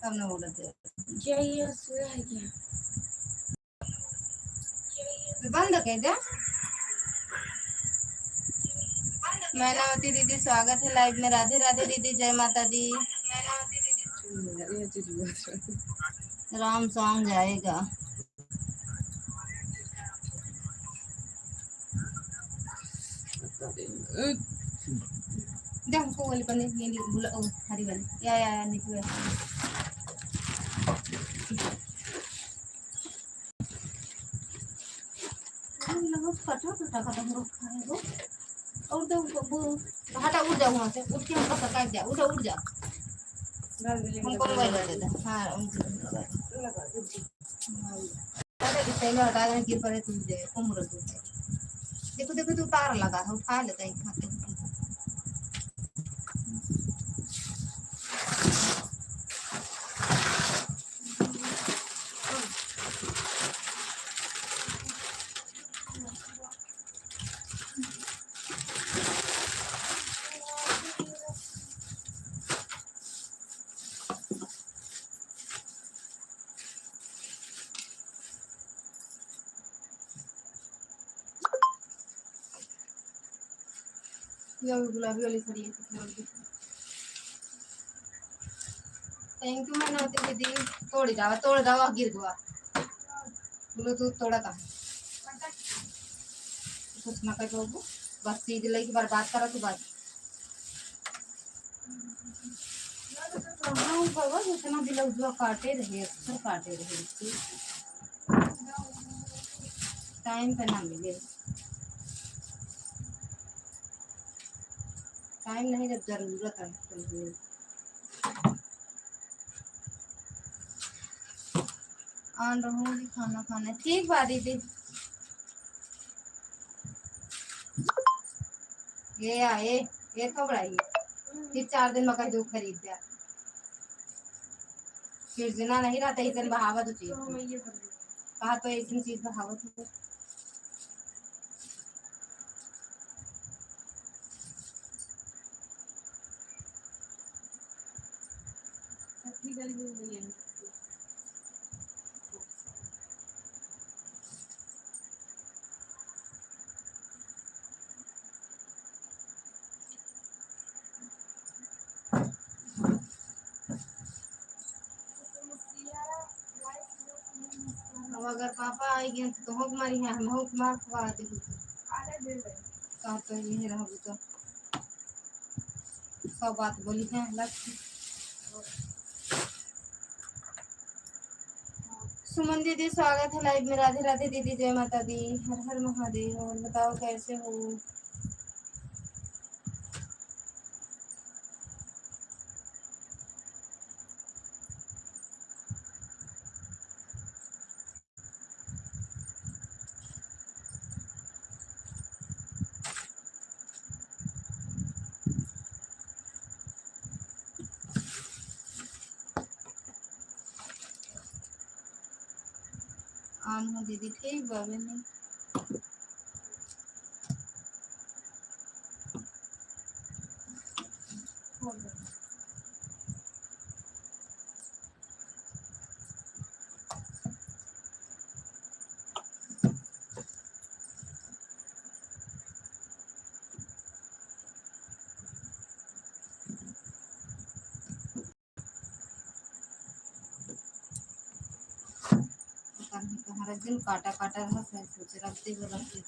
सामने उड़ते जय सूर्य बंद कर दे। मैनावती दीदी स्वागत है लाइव में। राधे राधे दीदी, जय माता दी। राम सॉन्ग जाएगा। दे हमको वाली पन्नी नीली गुला ओ हरी वाली या निकले लगो कटा कटा कटा हम खाए वो और तो वो हटा उड़ जाओ वहां से, उठ के हमको सरका जा, उठ उड़ जा हमको मोबाइल दे दे। हां लगा दे अरे किसे में हटा दे गिर पड़े तुझे उम्र तू देखो देखो तू तार लगा है, उठा लेता है खाते ये गुलाबी वाली साड़ी है। थैंक यू मैनावती दीदी। तोड़ जावा गिर गया ब्लूटूथ तोड़ा था कुछ ना कर बस चीज लेके बर्बाद करा तू बात बाबा जितना भी लोग जो काटे रहे अक्सर काटे रहे टाइम पे ना मिले। टाइम नहीं जब जरूरत है तो आन रहूंगी खाना खाने। ठीक बात दीदी। ये आए ये थोड़ा ही फिर 4 दिन मका जो खरीद दिया फिर जिना नहीं रहता इतनी बहावत होती है कहा तो एक चीज बहावत है। अब अगर पापा आएंगे तो होक मारी है हम होक मार खवा दे कहा तो ये रहो तो सब बात बोली है लक्ष्य। सुमन दीदी स्वागत है लाइव में। राधे राधे दीदी, जय माता दी, हर हर महादेव। और बताओ कैसे हो। आन हो दीदी ठीक बाबे नहीं तुम्हारा दिन काटा काटा रहा सोच रखते वो रखते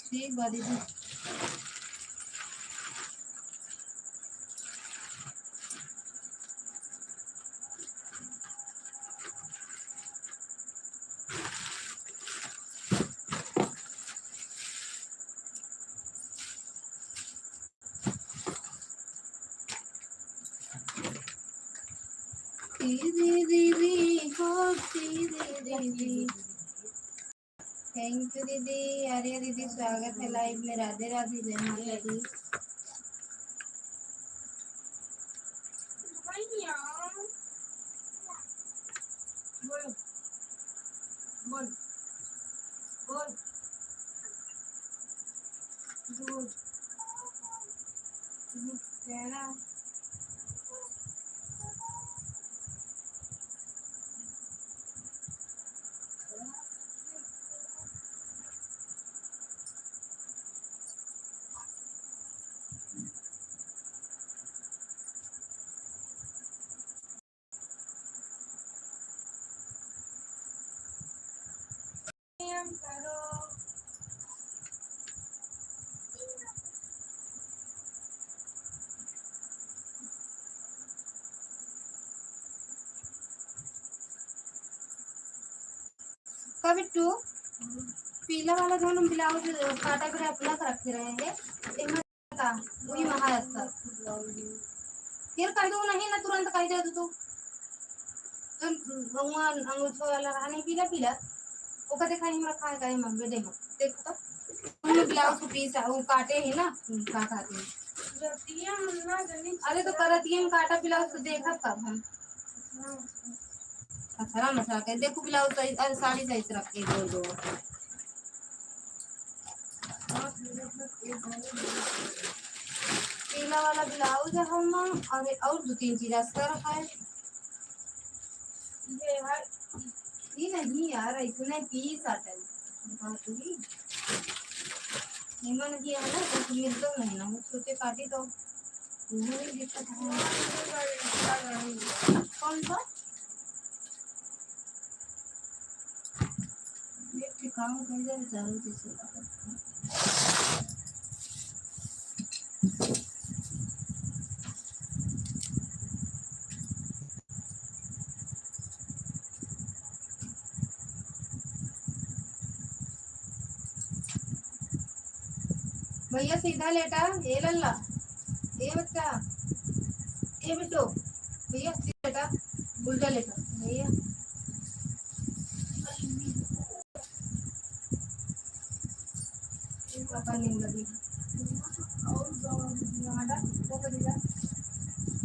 ठीक बा दीदी। दीदी होती दीदी। थैंक यू दीदी। अरे दीदी स्वागत है लाइव में। राधे राधे, जय माता दी। बोल बोल बोल दूध तेरा करो। का बिट्टू पीला वाला जो हम ब्लाउज काटा कर अपना रखे रहेंगे का वही महा फिर कर दो नहीं ना तुरंत कर दे तू भगवान अंगूठो वाला रानी पीला पीला वो का देखा हमरा खाए का हम बेडे में देख तो हम ब्लाउज पीस वो काटे है ना का काटे रतिया ना जनी। अरे तो करतिया में काटा ब्लाउज तो देखा कब हम अच्छा मसा के देखो ब्लाउज साइज अरे साड़ी साइज रख के दो दो पीला वाला ब्लाउज है हम और दो तीन चीज ऐसा रखा है ये नहीं यार इसने पीस आता है निमन किया है ना तो मिल तो नहीं ना सोचे काटी तो नहीं दिक्कत है। कौन सा ये काम कर जाए चारों चीज भैया सीधा लेटा ये लल्ला ये बच्चा ये बिट्टू भैया सीधा लेटा उल्टा लेटा भैया पापा नींद लगी और हटा वो कर दिया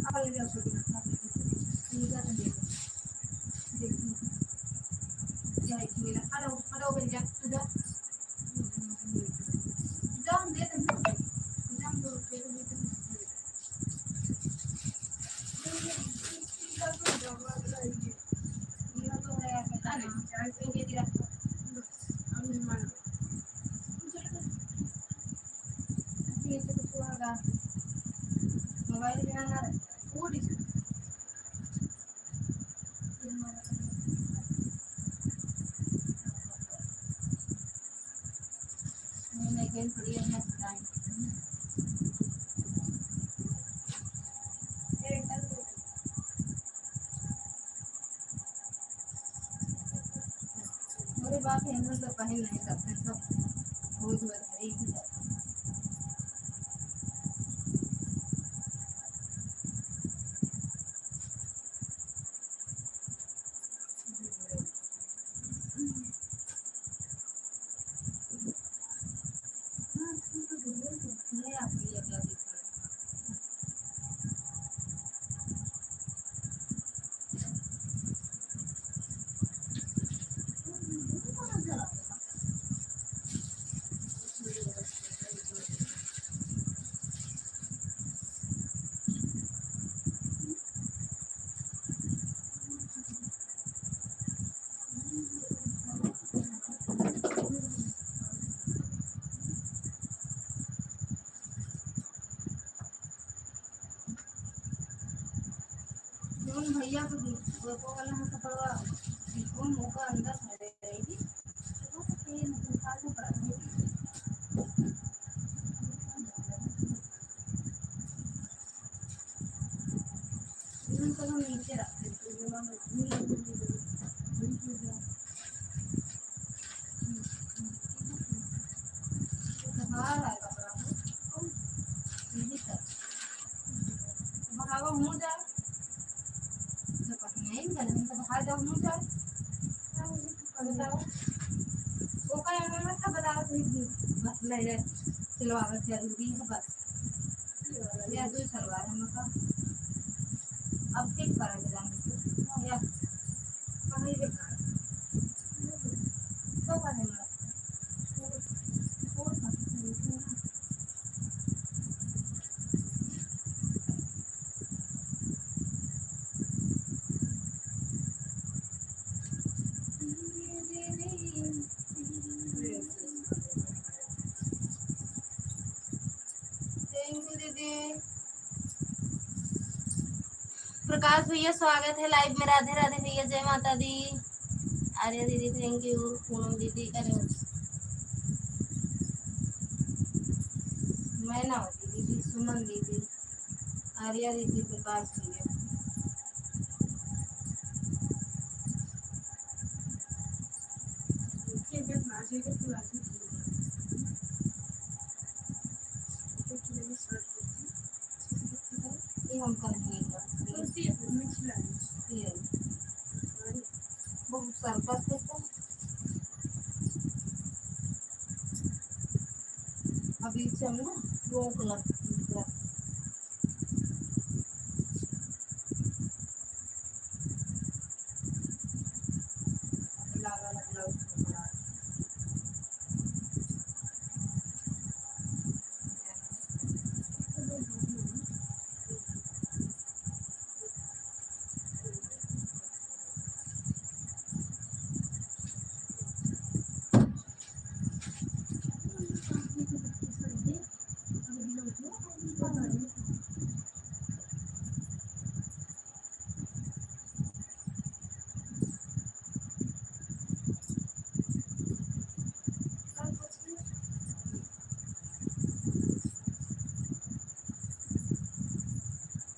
आप ले जाओ छोटी नींद आ रही है देखिए क्या है मेरा हटाओ हटाओ बन जा तू जा जाम दे दे जाम दो दे दे ये तो है पता नहीं चार पे ये दिया हम मान ये तो कुछ होगा मोबाइल में ना पूरी मैं कहीं पड़ी है मैं बताएं मेरे बाप हैंडल तो पहन नहीं सकते सब बहुत बड़ा एक ही नहीं आती है क्या दिक्कत कौन भैया को वाला हम कपड़ा वो मौका अंदर खड़े रहेगी तो ये निकाल में पड़ा इनको हम नीचे रखते हैं जो हम बाहर है कपड़ा यही सब बाहर मुंह जा जब नहीं बता रही थी बस ले ले सिलवाना जरूरी है बस या दो सलवार हम का अब ठीक करेंगे जाने या कहीं भी तो करेंगे और थैंक यू दीदी प्रकाश भैया स्वागत है लाइव में राधे राधे भैया जय माता दी आर्या दीदी थैंक यू पूनम दीदी अरे मैनावती दीदी सुमन दीदी आर्या दीदी प्रकाश भैया ये जब नाचे के क्लास में तो चलेगी शर्ट ये हम कर लेंगे कुर्सी है में छिला ये बहुत साल पास तो अभी से हम ना रोक लग लाला लगा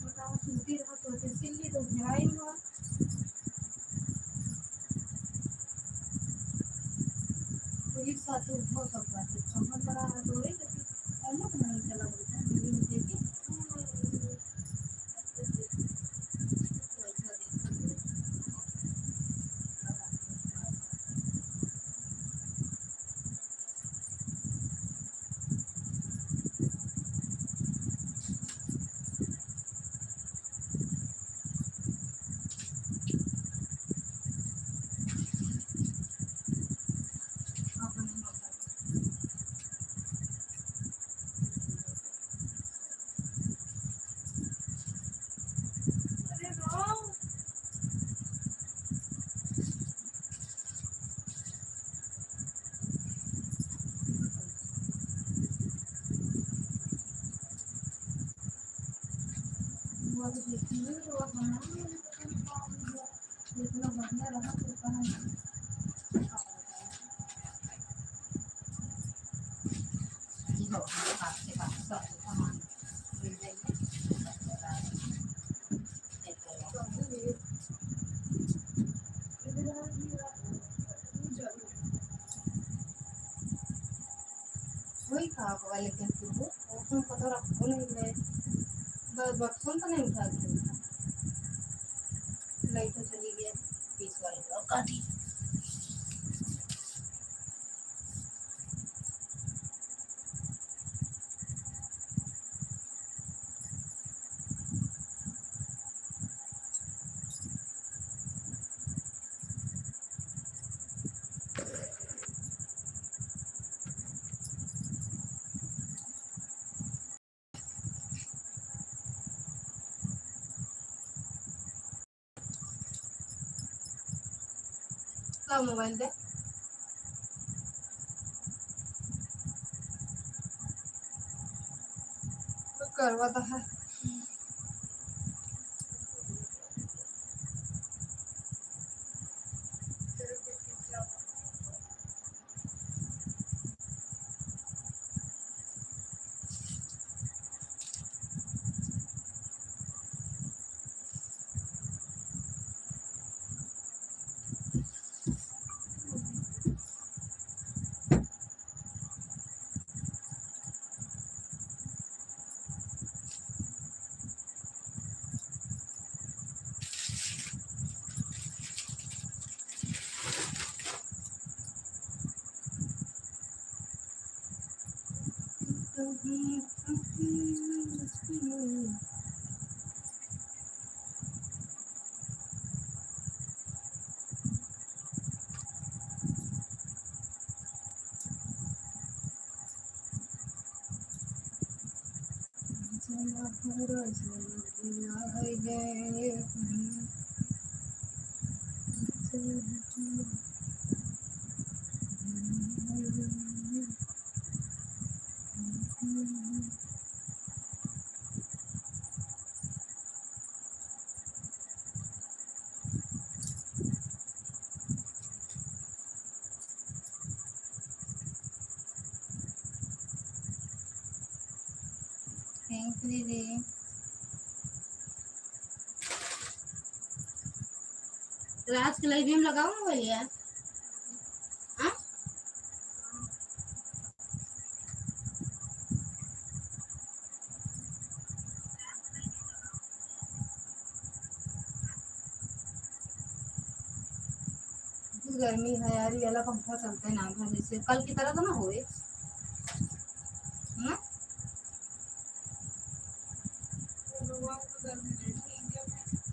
बताओ सुनती रहो तो सिल्ली तो घेराई हुआ एक साथ हो सब बात समझ बड़ा है तो रे अलग नहीं चला बोलता है दिल्ली में देखिए वो तो देखिए तो अपना इतना बढ़िया रहा तो कहाँ ये आपके पास सब सामान मिल जाएंगे वही कहा होगा लेकिन फिर वो तुमको तो रखो नहीं गए बस बक्सों तो नहीं उठा के लाइट तो चली गया 20 वाली और काटी का मोबाइल दे तो करवा तो है थैंक यू दीदी। रात के लाइव में लगाऊं भैया? हाँ? गर्मी है यार, ये वाला पंखा चलता है ना घर जैसे कल की तरह तो ना होए ना। भगवान को गर्मी नहीं ठीक है।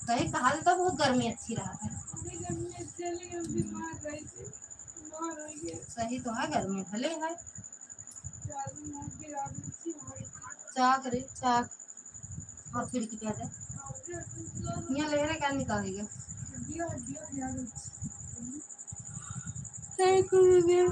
कहीं कहा तो बहुत गर्मी अच्छी रहा है। अभी गर्मी अच्छी है लेकिन हम बीमार रही थी, बीमार हो गए। सही तो है, गर्मी भले है। चार दिन हो गए रात अच्छी हो गई थी। चाह करे चाह और फिर की कहते यहाँ ले रहे क्या निकालेगा। हड्डियाँ हड्डियाँ याद अच्छी। थैंक यू दीदी।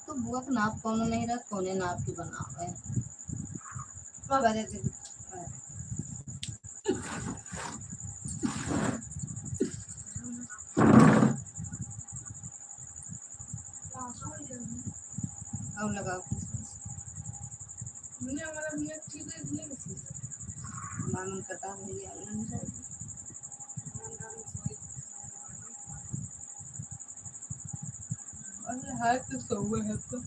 तो बुआ का नाप कौन नहीं रहा, कौने नाप की बनावे बाबा दे दे। और लगाओ मैंने हमारा नियत ठीक है इसलिए नहीं सीखा। मामन कटा भैया अरे है तो सौ है तो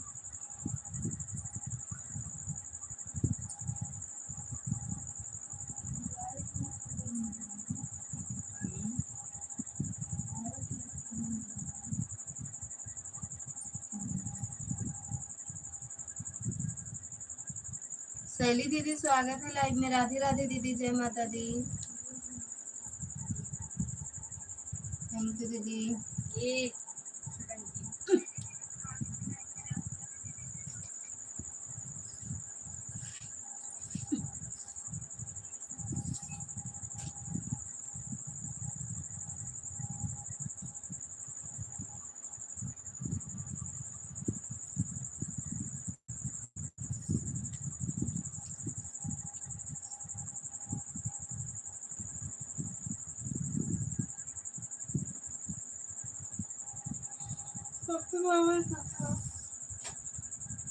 शैली दीदी स्वागत है लाइव में। राधे राधे दीदी, जय माता दी। थैंक यू दीदी। ये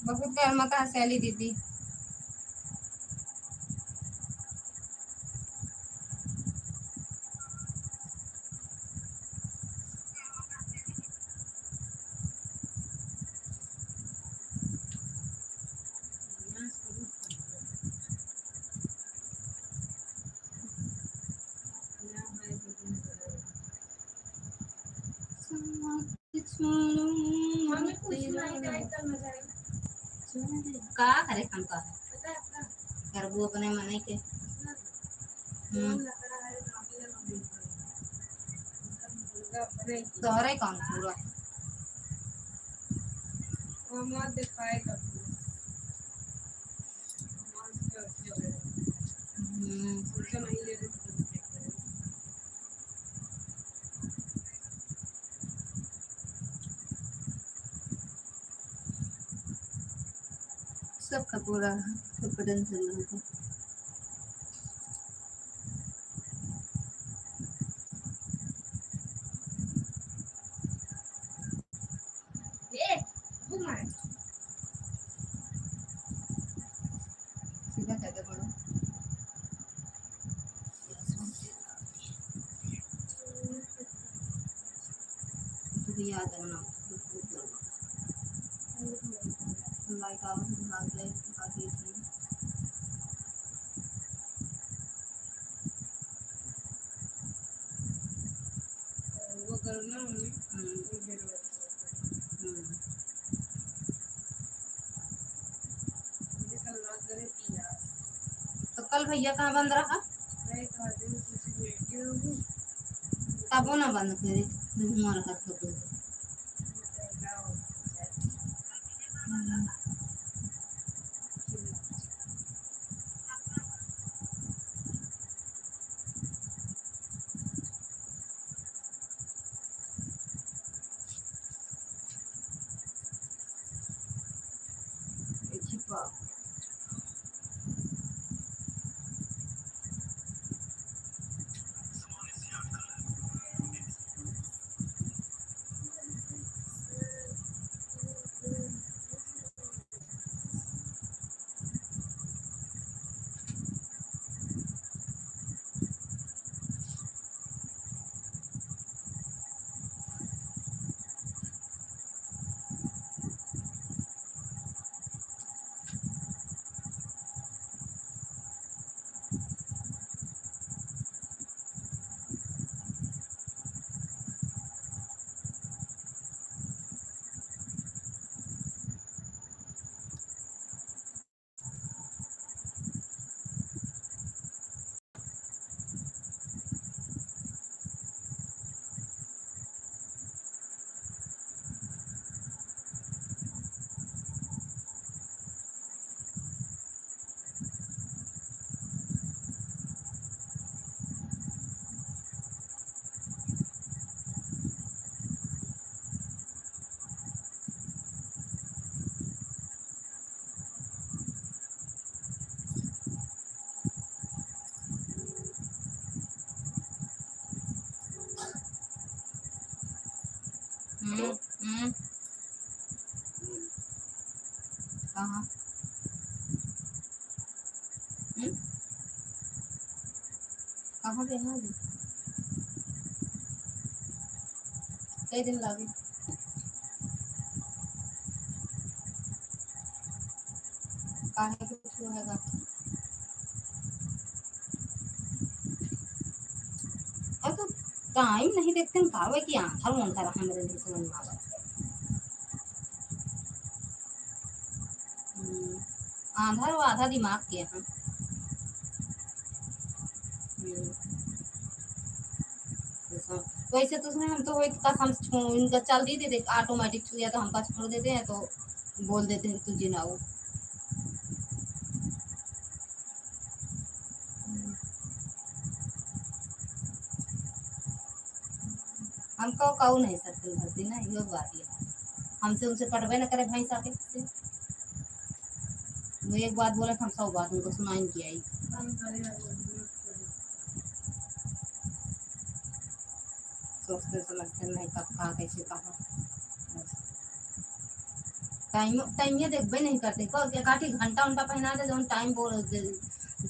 बहुत गर्मा का सैली दीदी। का करे हम का कर वो अपने मने के तोहरे कौन पूरा दिखाए सबका पूरा सब टेंशन रहता। सीधा कहते पड़ो तू भी याद है ना लाइक आओ भाग जाए बाकी वो करना तो कल भैया कहाँ बंद रहा तब वो ना बंद करे हमारा हाथ पकड़ छिपा कहाँ कहाँ पे है कई दिन लगे काहे कुछ होगा अब तो टाइम नहीं देखते हम कावे की आंखा मोंखा रहा मेरे लिए समझ में आवा आधा और आधा दिमाग के हैं वैसे तो उसमें हम तो वही का हम इनका चल दी देते ऑटोमेटिक छुआ तो हमका छोड़ देते हैं तो बोल देते हैं तुझे ना वो हमको कहू नहीं सकते भरती ना यो बात है हमसे उनसे पटवे न करे भाई साके से वो एक बात बोले हम 100 बात उनको सुनाई की आई सोचते समझते नहीं कब कहाँ कैसे कहा टाइम टाइम ये देखबे नहीं करते को क्या काटी घंटा उनटा पहना दे जौन टाइम बोल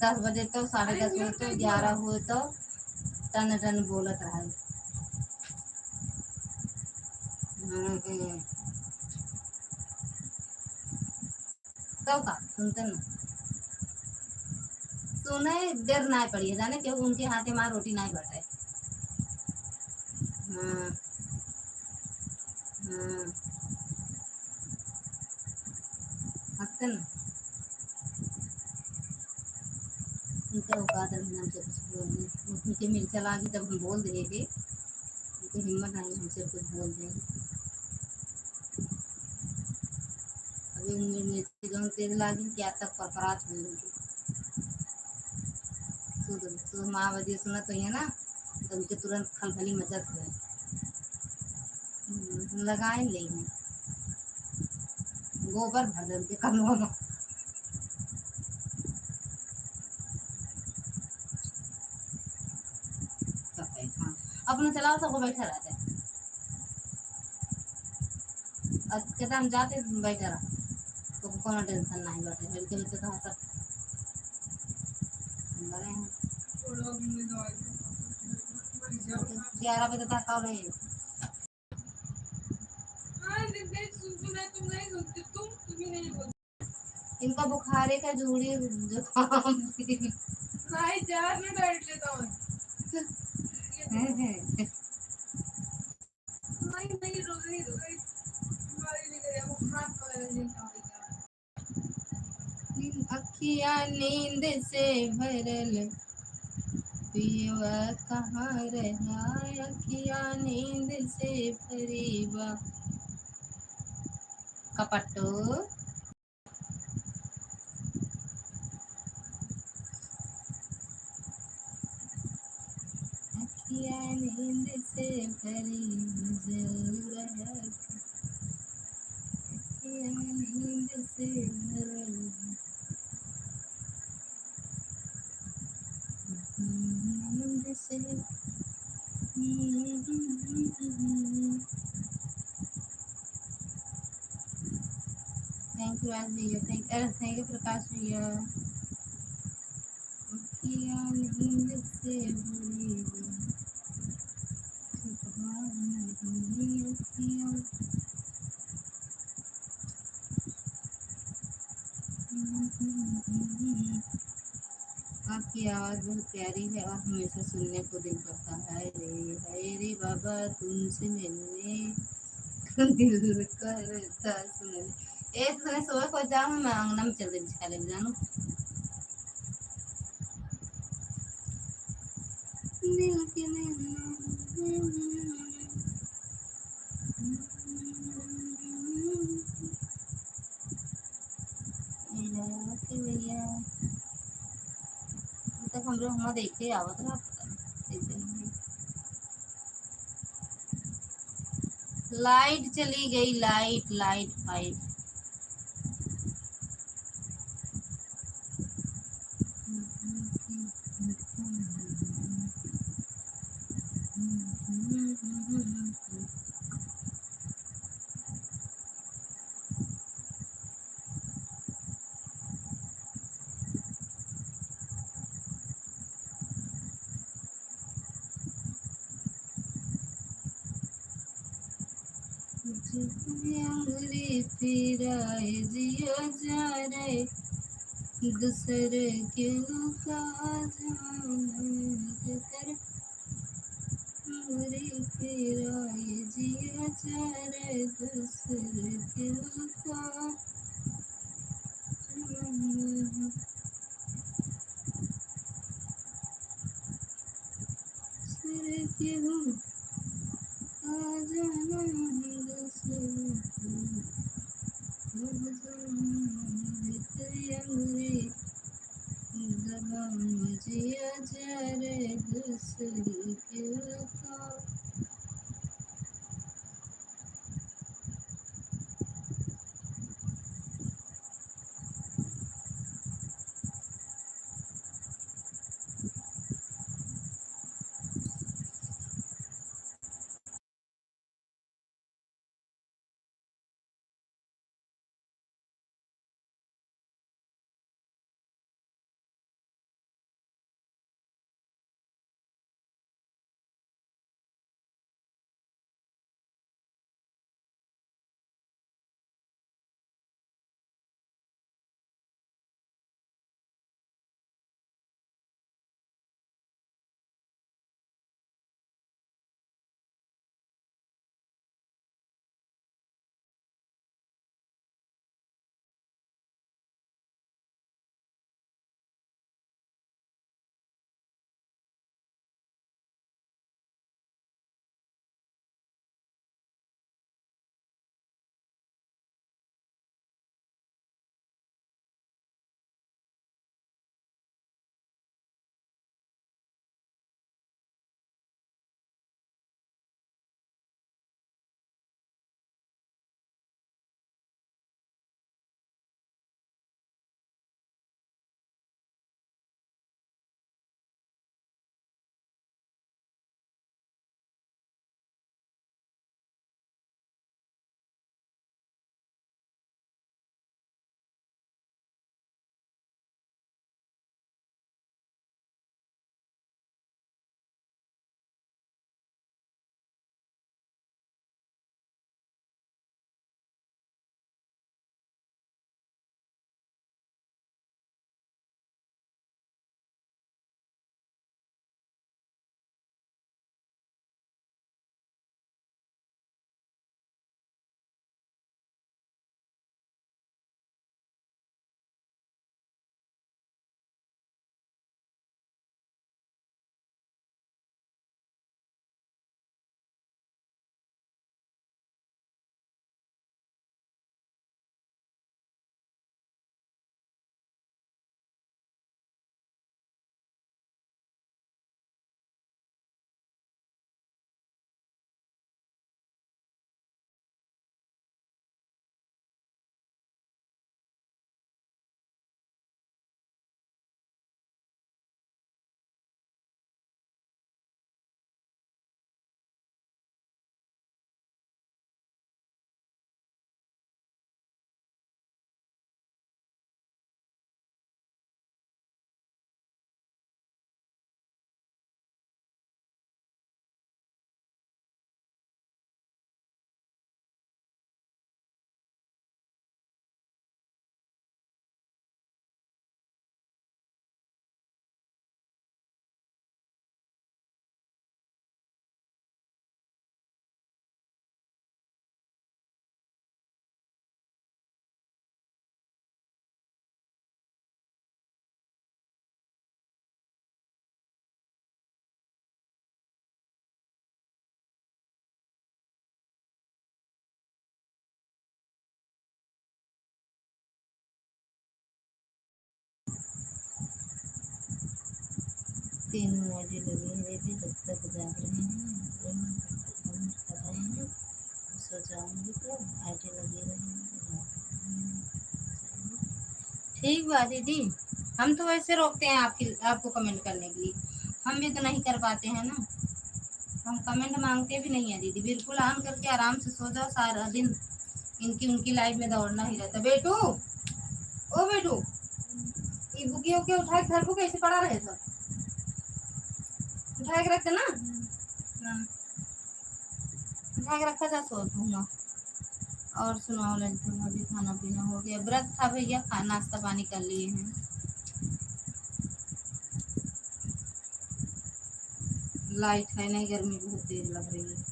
10 बजे तो 10:30 हुए तो 11 हुए तो टन टन बोलत रहा। तो का सुनते ना सुने देर ना पड़ी है जाने क्यों उनके हाथे मार रोटी नहीं बटे। हाँ हाँ हंसते ना उनका औकात नहीं हमसे कुछ बोलने उनके मिर्चा लागी तब हम बोल देंगे उनकी हिम्मत नहीं हमसे कुछ बोल दें। अभी उनमें मिर्ची जो तेज लागी क्या तक परपरात हुई उनकी सुध माँ बजे सुनत हुई है ना तो उनके तुरंत खलबली मचत हुए। लगाए लेंगे गोबर भर दे उनके कमरों में। सब बैठा अपने चलाओ सबको बैठा रहते हैं कहते हम जाते बैठा रहा तो कोनो टेंशन नहीं बैठे लड़के बच्चे तो सब अंदर हैं। 11 बजे तक और इनका बुखारे का जूड़ी जुकाम नहीं चार में बैठ लेता हूँ नहीं रुक नहीं बीमारी नहीं करे वो हाथ अखिया नींद से भरल पियवा कहाँ रहा अखिया नींद से भरी बा कपटो अखिया नींद से भरी जरूरत अखिया नींद से भरल नींद से थैंक यू आज भैया थैंक यू प्रकाश भैया अखिया नींद से भरी सुबह नहीं अखिया आपकी आवाज़ बहुत प्यारी है और हमेशा सुनने को दिल करता है रे बाबा तुमसे मिलने को दिल करता सुनने एक सुने सुबह को जाऊँ मैं अंगना में चल रही बिछा ले जानू दिल के भैया तक हम लोग वहाँ देखे आवत रहा पता नहीं एक दिन लाइट चली गई लाइट लाइट फाइट अंगूरी फिराए जियो जा रे दूसरे क्यों का जान कर अंगूरी फिराए जियो जा रे दूसरे क्यों का जान दूसरे क्यों का जान दूसरे क्यों अंगूरी जिया जा रे दूसरे क्यों का तीनों आईडी लगी है दीदी, जब तक जाग रहे हैं कमेंट कर रहे हैं, सो जाऊंगी तो आईडी लगी रहेगी। ठीक बात दीदी, हम तो वैसे रोकते हैं आपको कमेंट करने के लिए, हम भी तो नहीं कर पाते हैं ना, हम कमेंट मांगते भी नहीं है दीदी। बिल्कुल ऑन करके आराम से सो जाओ, सारा दिन इनकी उनकी लाइफ में दौड़ना ही रहता। बेटू, ओ बेटू, ये बुकी के उठा के घर को कैसे पड़ा रहे सब, उठा के रखते ना। हाँ, उठा के रखा जा, सो ना। और सुनाओ ललिता भाभी, खाना पीना हो गया? व्रत था भैया, खाना नाश्ता पानी कर लिए हैं। लाइट है नहीं, गर्मी बहुत तेज लग रही है।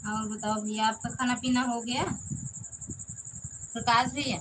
और बताओ भैया, आपका खाना पीना हो गया? प्रकाश भैया,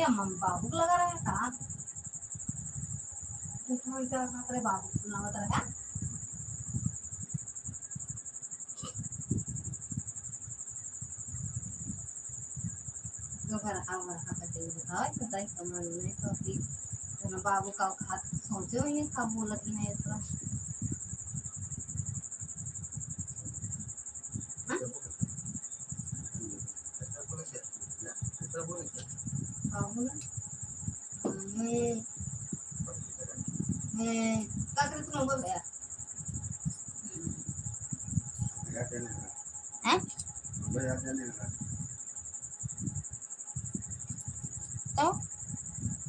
बाबू को लगा रहा है कहाँ? बाबू को लगा रहा है। बाबू का हाथ सोचे हुए कब बोला कि नहीं इतना बाबू ना क्या करते तुम बोल गया हैं? तो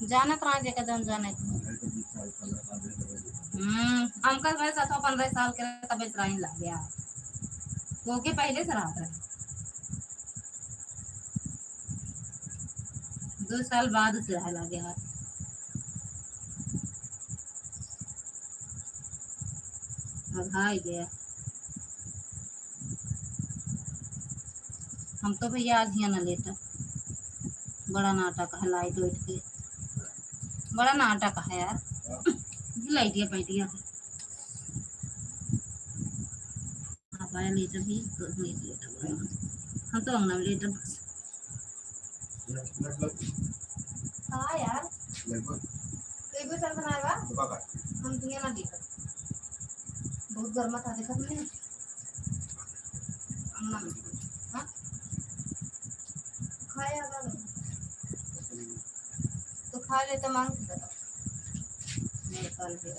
जाना कहाँ जगह जन जाने हमका वैसा था 15 साल के तब इसराइल लग गया तो के पहले से रहा था 2 साल बाद से रहा लग गया भाई गया। हम तो भैया आज ही ना लेटा बड़ा नाटक है लाइट वाइट के बड़ा नाटक है यार लाइटिया पैटिया आप आया लेटर भी तो नहीं लेटर हम तो अंगना में लेटर हाँ यार तो एक बार बनाएगा हम दुनिया ना देखा बहुत गर्मा था देखा तुमने अंगना में हाँ खाया तो खा ले तो मांग नहीं कल फिर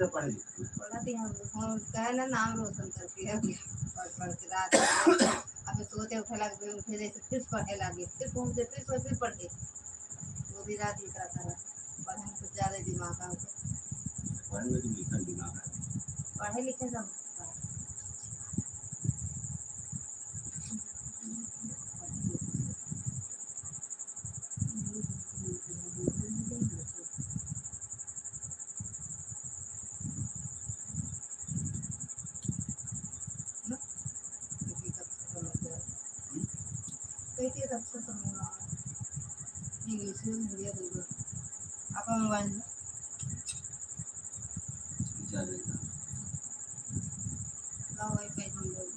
पढ़ा थी हम कहे ना नाम रोशन करती है पढ़ पढ़ के रात को अब सोते उठे लगे उठे जैसे फिर पढ़े लगे फिर घूमते फिर सोते फिर पढ़ते पूरी रात निकला था पढ़ने में कुछ ज़्यादा दिमाग का पढ़े लिखे सब अच्छा समझ इंग्लिश में हिंदी दोनों आपका मोबाइल का वाईफाई हम लोग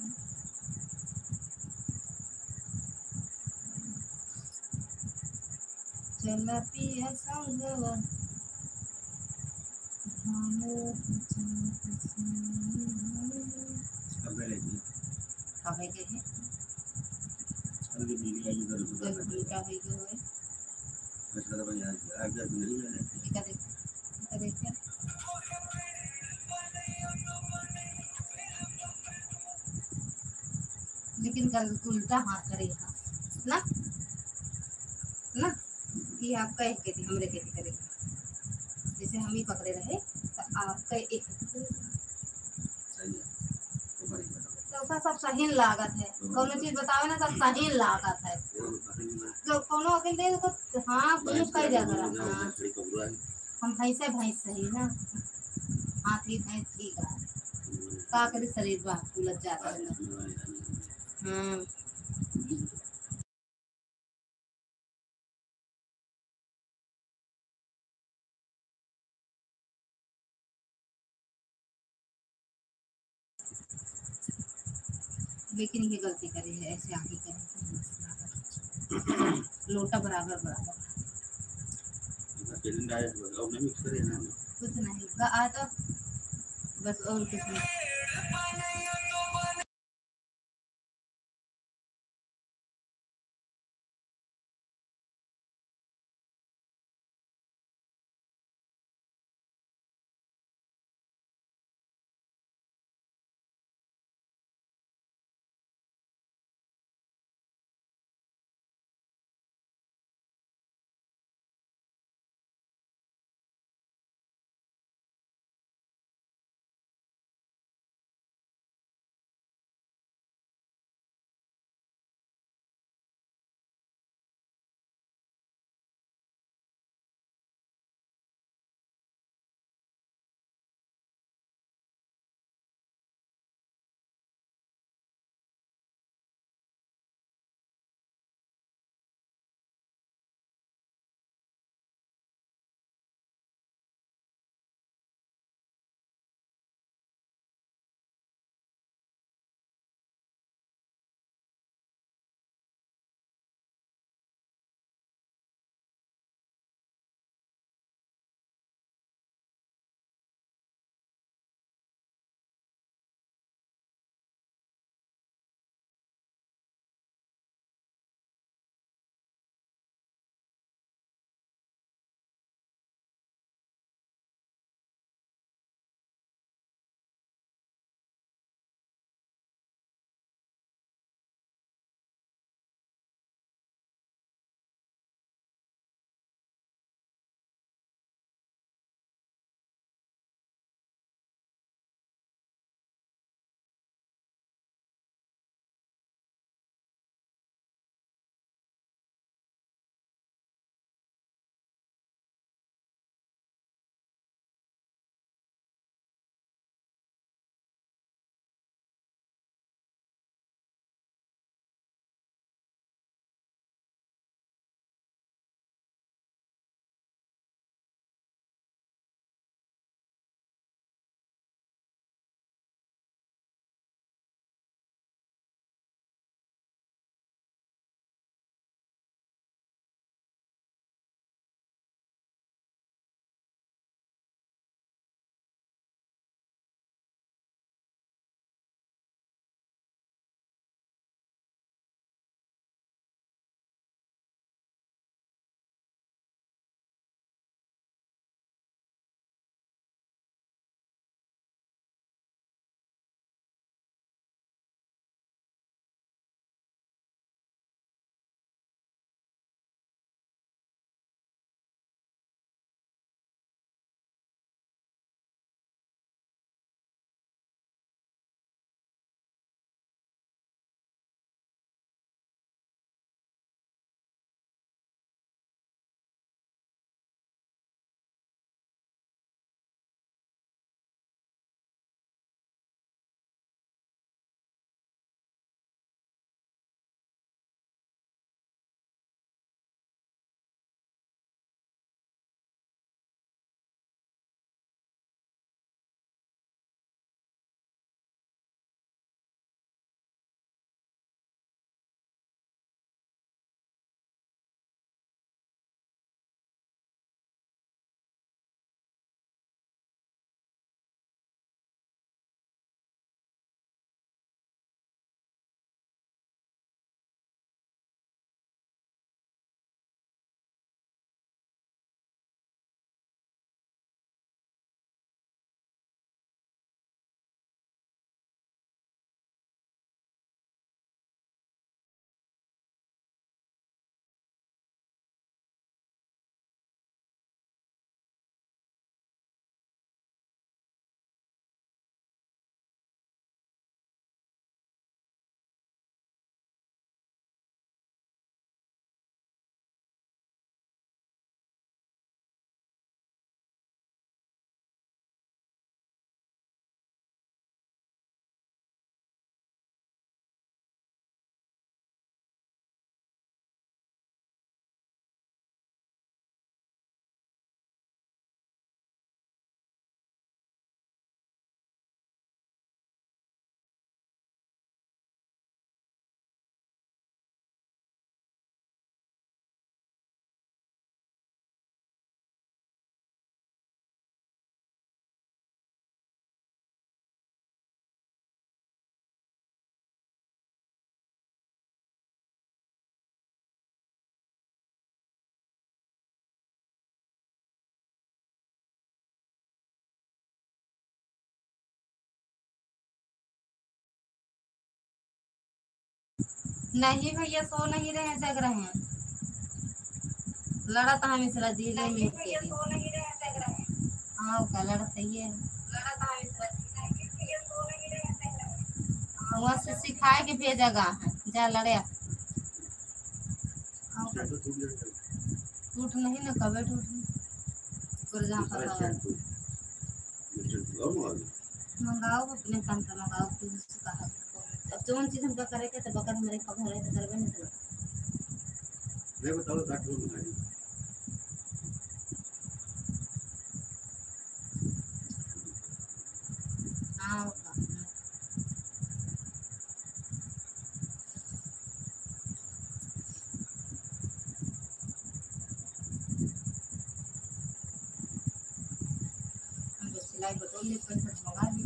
चला पिया संगवा कहे के है का है जो है देखिए लेकिन कल उल्टा हाथ करेगा ना ना ये आपका एक खेती हमरे खेती करेगा जैसे हम ही पकड़े रहे तो आपका एक तो उसका सब सही लागत है कोनो चीज बतावे ना सब सही लागत है जो कोनो अकेले दे तो हाँ पुलिस कई जाता रहा हाँ हम भैंसे भैंस सही ना हाथी भैंस ठीक है का करे शरीर बा फूलत जाता है हाँ लेकिन ये गलती करी है ऐसे आगे करें लोटा बराबर बराबर कुछ नहीं आता बस और कुछ नहीं नहीं भैया सो नहीं रहे हैं, जग रहे हैं। लड़ा था हम इसरा जी ले मिल के हाँ का लड़ा सही है। वहाँ से सिखाए के भेजेगा जा लड़े टूट नहीं ना कबे टूट पर जहाँ पता मंगाओ अपने काम का मंगाओ फिर कहा अब जो चीज हमका करे के तो बकर मेरे खबर है तो करबे नहीं करो। मैं बताओ काटो मंगाई हाँ सिलाई बटोले पैसा मंगा ली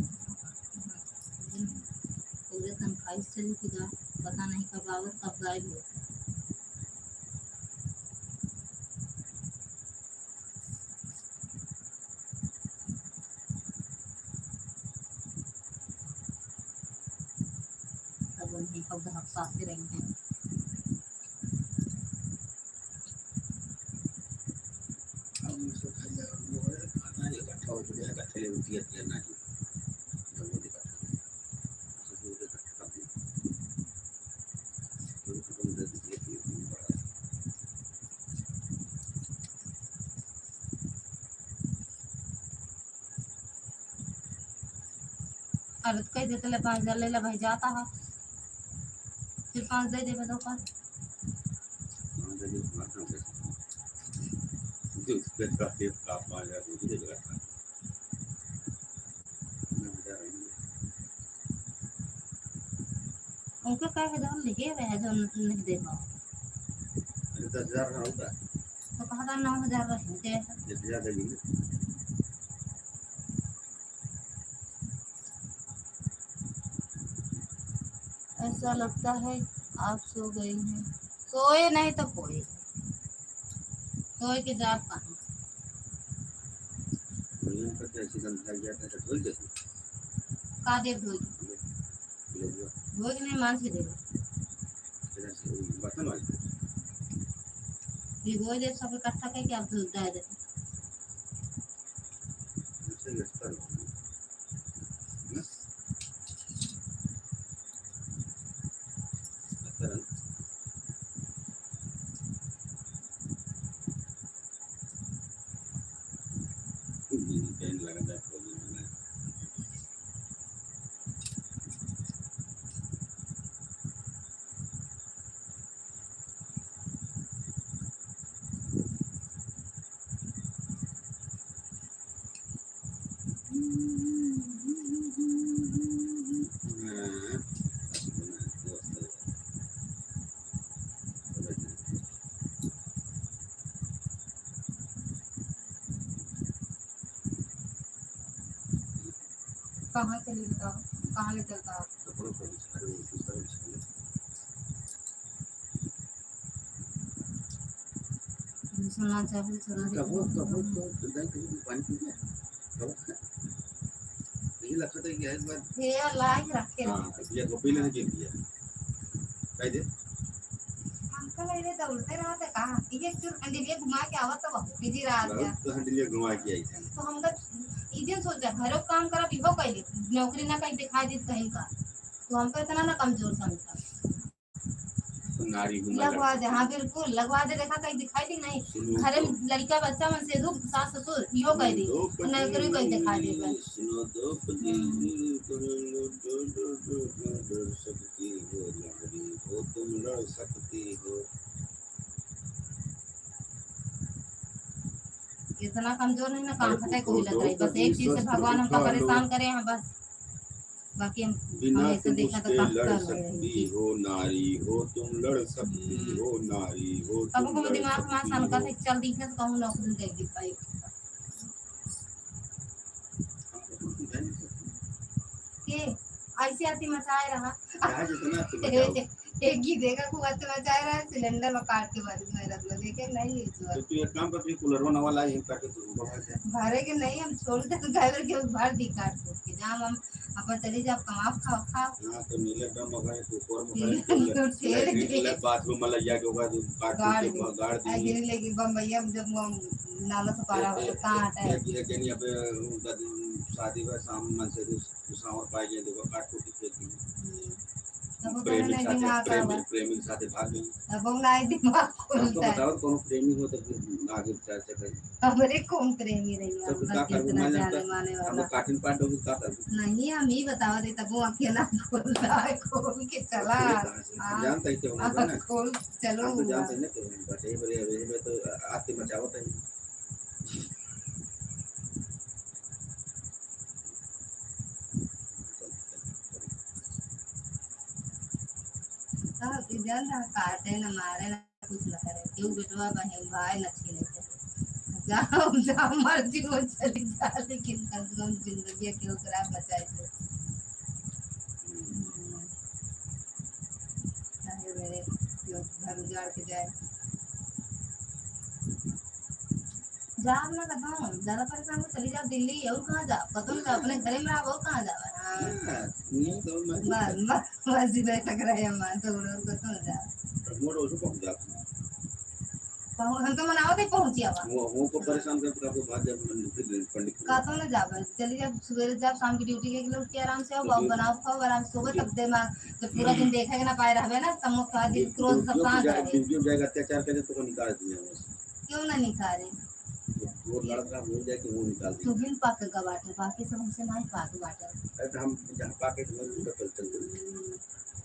पूरे तनख्वाही चली थी पता नहीं कब आवत कब गायब हो। तब उन्हें कब ग्राहक साथ रही हैं अर्थ कह देते ले 5,000 ले ले भाई जाता है फिर 5 दे देवे तो का उनके कह हजार लिखे हुए हैं जो नहीं दे पाओ 10,000 होगा तो कहा था 9,000 रखेंगे 10,000 देंगे। ऐसा लगता है आप सो गई हैं। सोए नहीं तो कोई सोए के जाग कहाँ का दे धोई धोई नहीं मान से दे ये धोई दे सब इकट्ठा करके आप धो दे दे कहाँ चली बताओ कहाँ ले चलता है सुनना चाहिए ये लाइक रखे ये गोपी लेने के लिए कह दे अंकल ये दौड़ते रहा था कहाँ ये क्यों हंडिलिया घुमा के आवत तो बिजी रहा था तो हंडिलिया घुमा के आई थी तो हम का इजे सोचा घरों काम करा बिहो कइले नौकरी ना कहीं दिखाई दी कहीं का तो हमको इतना ना कमजोर समझा नारी लगवा दे हाँ बिल्कुल लगवा दे देखा कहीं दिखाई दी नहीं घरे लड़का बच्चा मन से दुख सास ससुर इहो कह दी नौकरी कहीं दिखाई दे सुनो तो सकती हो नारी हो तुम लड़ सकती हो इतना कमजोर नहीं ना काम खटे कोई लग रही बस एक चीज से भगवान हमको परेशान करे हैं बस बाकी हम बिना तुम उससे लड़ सकती हो नारी हो तुम लड़ सकती हो नारी हो तुम कभी दिमाग में आसान का थे चल दिखे तो कहूँ नौकरी देगी भाई के ऐसी आती मचाए रहा एक ही देगा खूब अच्छा मचाए रहा सिलेंडर में काट के भर में रख लो देखे नहीं तो तू एक काम कर तू कूलर वाला यहीं काट के तू भरे के नहीं हम छोड़ दे तो ड्राइवर के भर दी काट के जाम हम अपन चली जाओ कमाओ खाओ खाओ हां तो नीले ड्रम वगैरह के ऊपर में तो ठेल के बाथरूम में लग जाके होगा जो काट गाड़ के दी गाड़ दी गिरी लेके बम्बैया में जब नाला से पारा हो कहाँ हटा है ये के नहीं अबे उनका शादी का शाम में से सावर पाए गए देखो काट के फेंक दी अब तो नहीं दिमाग का प्रेमी के साथ भाग गई अब नहीं दिमाग खुलता है बताओ कौन प्रेमी हो तो आगे चर्चा करें हमारे कौन प्रेमी रही है सब का कितना जाने माने हम वाला काटिन पाट हो का कर नहीं हम ही बतावा दे तब वो अकेला खोलता है खोल के चला जानता है क्यों ना खोल चलो हम तो जानते हैं ना क्यों बटे बड़े में तो आते मचावत है इधर ना काटे ना मारे ना कुछ ना करे क्यों बेटवा बहन भाई न छीने से जाओ जाओ मर्जी हो चली जा लेकिन कम से कम जिंदगी क्यों खराब बचाए थे चाहे मेरे घर उजाड़ के जाए जाओ ना कदम ज्यादा परेशान हो चली जाओ दिल्ली और कहाँ जाओ कदम जाओ अपने घरे में रहो कहाँ जाओ नहीं तो मैं मस्जिद में टकरा है मान तो उड़ो कदम जाओ मोड़ उसको पहुंच जाता हम तो मनावते पहुंची अब वो को परेशान करके आपको भाग जब पंडित का तो ना जाओ चली जाओ सवेरे जाओ शाम की ड्यूटी के लिए उठ के आराम से आओ बाबू बनाओ खाओ आराम से सोओ तब दिमाग जब पूरा दिन देखेगा ना पाए रहबे ना तब का दिन क्रोध सब कहां जाएगा ड्यूटी जाएगा अत्याचार करे तो निकाल दिए क्यों ना निकाले वो लड़का बोल जाए कि वो निकाल दिए सुबिन पाके का बाटे बाकी सब हमसे नहीं पाके बाटे अरे हम जहां पाके तो उनका चल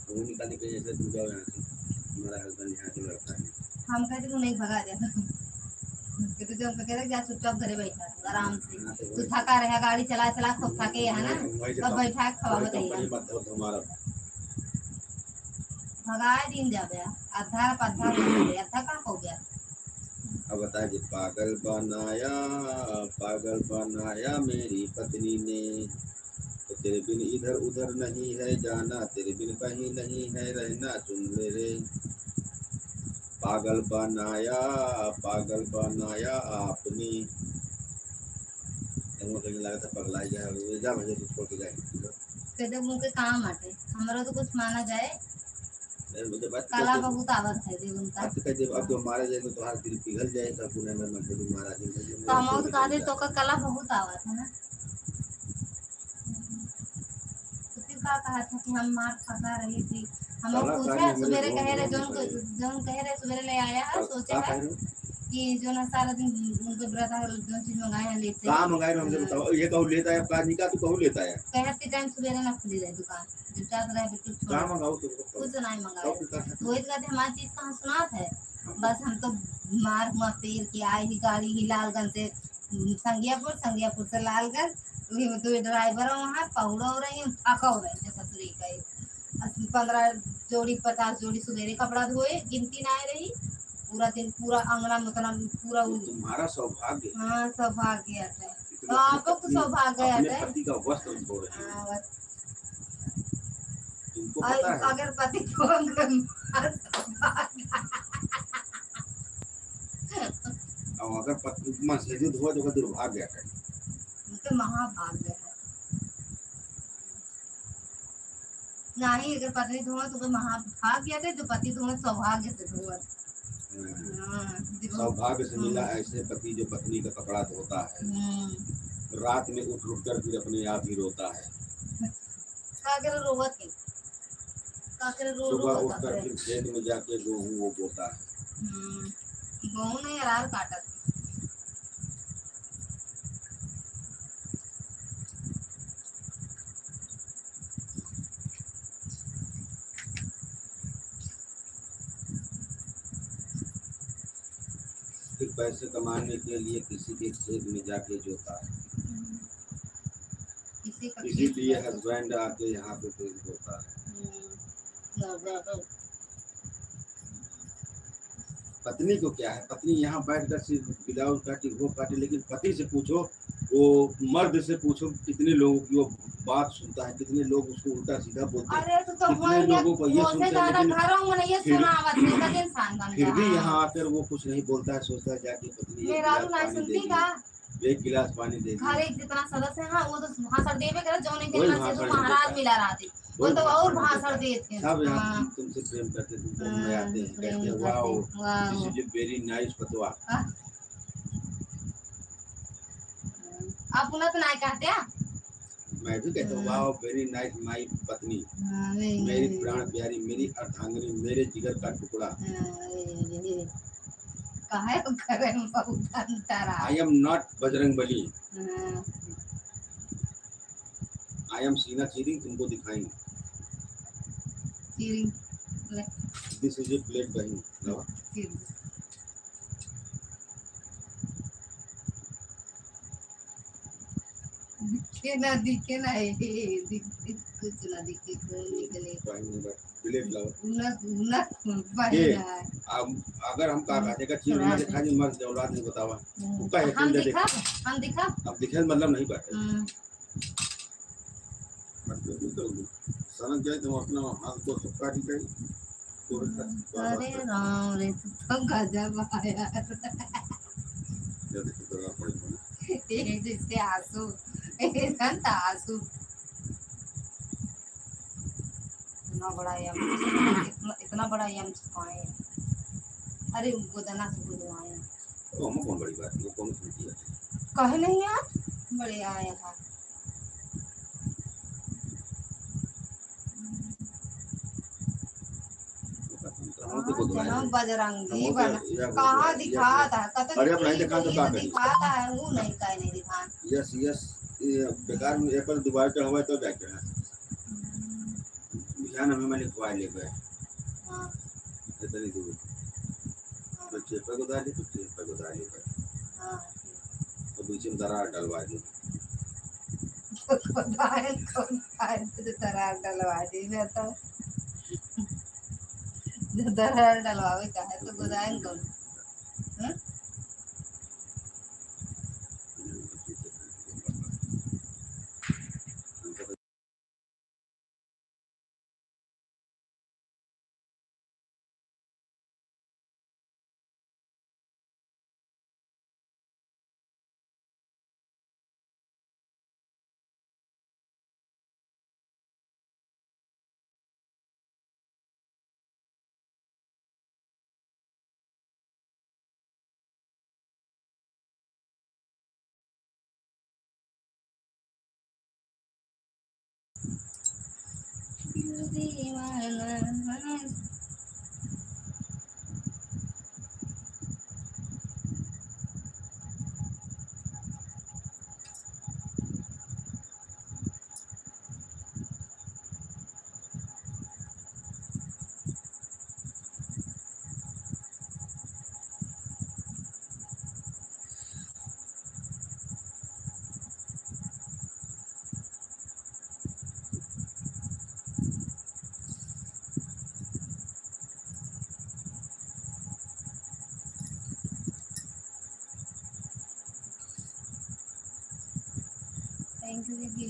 वो निकालने के जैसे तू जाओ यहां से हमारा हस्बैंड यहां से लड़ता है हम कहते को नहीं भगा दे कि तो जो कहते जा चुपचाप घरे बैठा आराम से तू थका रहा गाड़ी चला चला खूब थके है ना अब बैठा खवा बताइए भगा दिन जाबे आधा आधा का हो गया अब बताए जी पागल बनाया मेरी पत्नी ने तो तेरे बिन इधर उधर नहीं है जाना तेरे बिन कहीं नहीं है रहना सुन ले रे पागल बनाया आपने कहीं लगा था पगला जाए जा मुझे तो छोड़ के जाएंगे तो मुझे काम आते हमारा तो कुछ माना जाए मुझे बात काला बहुत आवत है जी उनका अब तो जब अब मारा जाए तो हर दिल पिघल जाए तो पुणे में मत दे मारा दे तो हम तो कह दे तो का कला बहुत आवत है ना तो फिर का कहा था कि हम मार फंसा रही थी हम पूछा सवेरे कह रहे जोन कह रहे सवेरे ले आया है सोचे है कि जो ना सारा दिन उनके ब्रदर जो चीज मंगाए हैं लेते कहां मंगाए हमसे बताओ ये कहू लेता है काज निका तो कहू लेता है कहते टाइम सवेरे ना खुली रहे दुकान जब रात रहे बिल्कुल कहां मंगाओ तो कुछ नहीं मंगाए वही तो कहते हमारी चीज कहां सुनात है बस हम तो मार पेड़ की आई ही गाड़ी ही लालगंज से संगियापुर से लालगंज वही में 2 ड्राइवर वहाँ पहुड़ा हो रही थका हो रही है ससुरी का 15 जोड़ी 50 जोड़ी सवेरे कपड़ा धोए गिनती ना रही पूरा दिन पूरा अंगना में उतना पूरा तुम्हारा सौभाग्य हाँ सौभाग्य है तो आपको तो सौभाग्य है पति का वस्त्र धो रहे हैं तुमको पता है अगर पति को अगर पत्नी में सही धो तो दुर्भाग्य है तो महाभाग्य है नहीं अगर पत्नी धोए तो महाभाग्य है जो पति धोए सौभाग्य से धोए सौभाग्य से मिला ऐसे पति जो पत्नी का कपड़ा धोता है रात में उठ कर फिर अपने आप ही रोता है सुबह उठकर फिर खेत में जाके गेहूं वो बोता है गेहूं नहीं अरार काटा फिर पैसे कमाने के लिए किसी के खेत में जाके जोता है इसीलिए हस्बैंड आके यहाँ पे फिर होता है पत्नी को क्या है पत्नी यहाँ बैठ कर सिर्फ ब्लाउज काटी वो काटी लेकिन पति से पूछो वो मर्द से पूछो कितने लोगों की वो बात सुनता है कितने लोग उसको उल्टा सीधा बोलते हैं कितने लोगों को ये सुनते हैं फिर भी यहाँ आकर वो कुछ नहीं बोलता है सोचता है जाके पत्नी एक गिलास पानी दे घर दिए, एक जितना सदस्य है हाँ वो तो भाषण देवे करे जो नहीं वही देना चाहिए तो भाषण देता महाराज है, मिला रहा थी वो वही तो और भाषण भाषण देता है। देते हैं सब यहाँ हाँ तुमसे प्रेम करते, तुमको में आते हैं, प्रेम कहते हैं करते वाओ वाह this is a very nice फतवा। आप उन्हें तो नहीं कहते हैं मैं भी कहता हूँ वाओ वेरी नाइस माई पत्नी, मेरी प्राण प्यारी, मेरी अर्धांगिनी, मेरे जिगर का टुकड़ा। काहे को करे हम बहुत अंतर आ I am not Bajrang Bali, I am सीना चीरिंग तुमको दिखाएंगे, दिस इज ए प्लेट बहन लवा। दिखे ना कुछ ना दिखे निकले प्लेट लवा उन्नत उन्नत ये बढ़िया है अब अगर हम का कहते का चीज ना दिखा जी मर्द औलाद नहीं बतावा वो का हम है दिखा हम दिखा अब दिखे मतलब नहीं पाते तो सनक जाए तो अपना हाथ को सबका ही कहीं अरे राम रे तो गजब आया ये जिससे आंसू ये संत आंसू इतना बड़ा यम इतना बड़ा यम छुपाए अरे गोदना से गुदवाए तो हम कौन बड़ी बात है, वो कौन सी है कहे नहीं यार बड़े आए हैं जन्म बजरंगी बना कहाँ दिखा था कत अरे अब नहीं दिखा तो क्या करें, दिखाता है वो नहीं कहीं नहीं दिखा यस यस बेकार में एप्पल दोबारा चढ़ावा तो बैठ गया ध्यान हमें मैंने खुआ ले गए हाँ इतनी दूर तो चेपा को डाले तो चेपा को डाले गए हाँ तो बीच में दरार डलवा दी दरार डलवा दी मैं तो दरार डलवावे का है तो गोदान कौन दीवाना थैंक यू दीदी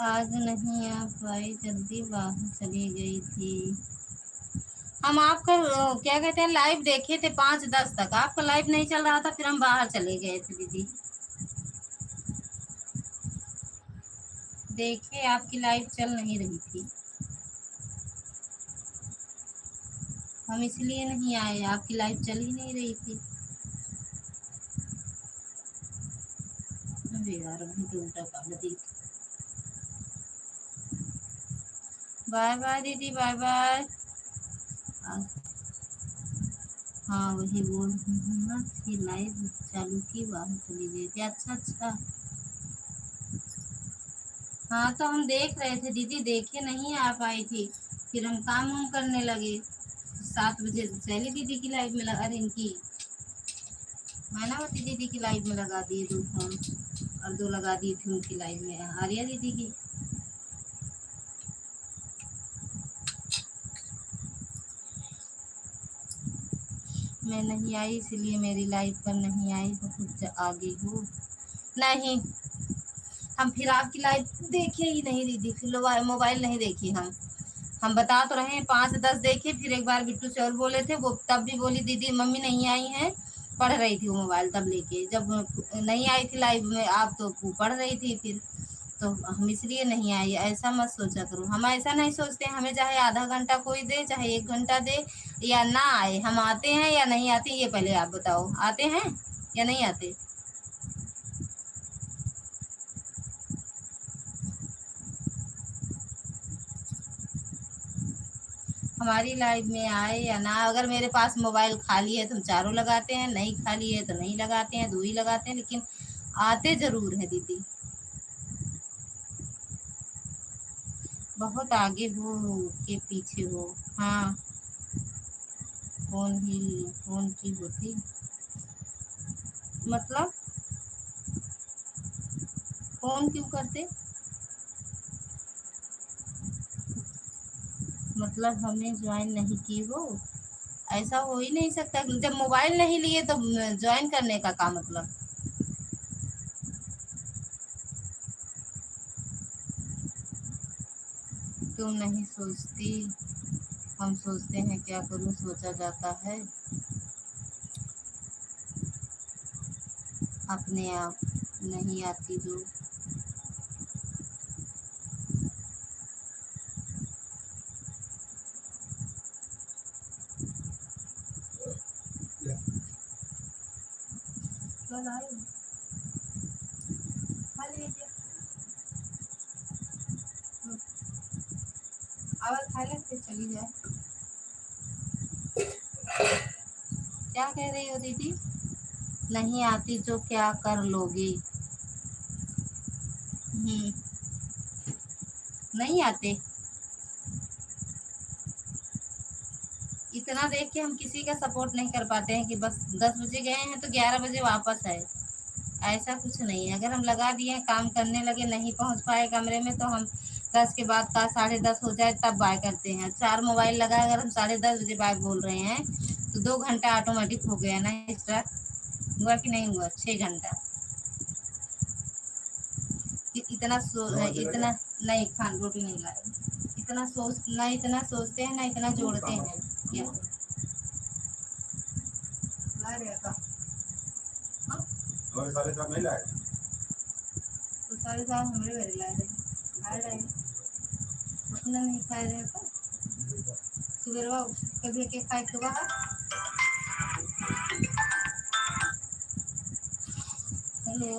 आज नहीं आ पाई, जल्दी बाहर चली गई थी। हम आपका क्या कहते हैं लाइव देखे थे 5:10 तक, आपका लाइव नहीं चल रहा था, फिर हम बाहर चले गए थे दीदी। देखे आपकी लाइव चल नहीं रही थी, हम इसलिए नहीं आए, आपकी लाइव चल ही नहीं रही थी। अरे यार वही उल्टा काला दी। बाय बाय दीदी, बाय बाय। हाँ वही बोल रही हूँ ना कि लाइव चालू की बाहर चली गई थी। अच्छा अच्छा, हाँ तो हम देख रहे थे दीदी, देखे नहीं आ पाई थी, फिर हम काम वाम करने लगे। 7 बजे सैली दीदी की लाइव में लगा, अरे इनकी मैनावती दीदी की लाइव में लगा दिए 2 फोन, और 2 लगा दिए थे उनकी लाइव में, आर्या दीदी की। मैं नहीं आई इसलिए मेरी लाइव पर नहीं आई, बहुत आगे हो। नहीं, हम फिर आपकी लाइव देखे ही नहीं दीदी, फिर मोबाइल नहीं देखी हम बता तो रहे हैं 5:10 देखे, फिर एक बार बिट्टू से और बोले थे, वो तब भी बोली दीदी मम्मी नहीं आई हैं, पढ़ रही थी वो मोबाइल तब लेके, जब नहीं आई थी लाइव में आप तो वो पढ़ रही थी, फिर तो हम इसलिए नहीं आई। ऐसा मत सोचा करो, हम ऐसा नहीं सोचते, हमें चाहे आधा घंटा कोई दे, चाहे 1 घंटा दे या ना आए, हम आते हैं या नहीं आते, ये पहले आप बताओ, आते हैं या नहीं आते? हमारी लाइव में आए या ना, अगर मेरे पास मोबाइल खाली है तो हम चारों लगाते हैं, नहीं खाली है तो नहीं लगाते हैं, 2 ही लगाते हैं, लेकिन आते जरूर है दीदी। बहुत आगे हो के पीछे हो। हाँ फोन की होती, मतलब फोन क्यों करते, मतलब हमें ज्वाइन नहीं की हो, ऐसा हो ही नहीं सकता, जब मोबाइल नहीं लिए तो ज्वाइन करने का मतलब। तुम नहीं सोचती, हम सोचते हैं, क्या करूं सोचा जाता है अपने आप, नहीं आती जो। कल आए खा लीजिए, आवाज खा ले फिर चली जाए। क्या कह रही हो दीदी? नहीं आती जो क्या कर लोगी? नहीं आते, इतना देख के हम किसी का सपोर्ट नहीं कर पाते हैं कि बस 10 बजे गए हैं तो 11 बजे वापस है, ऐसा कुछ नहीं है। अगर हम लगा दिए काम करने लगे, नहीं पहुंच पाए कमरे में, तो हम 10 के बाद का 10:30 हो जाए तब बाय करते हैं। 4 मोबाइल लगा, अगर हम 10:30 बजे बाय बोल रहे हैं तो 2 घंटा ऑटोमेटिक हो गया ना स्टार्ट, हुआ कि नहीं हुआ? 6 घंटा। इतना नहीं, खान रोटी नहीं लाए, इतना सोचते हैं ना, इतना जोड़ते हैं क्या ला रहे का? और सारे साहब नहीं लाए, तो सारे साहब हमारे घर लाए रहे अपना नहीं खाए रहे तो सुबह कभी के खाए के बाद। हेलो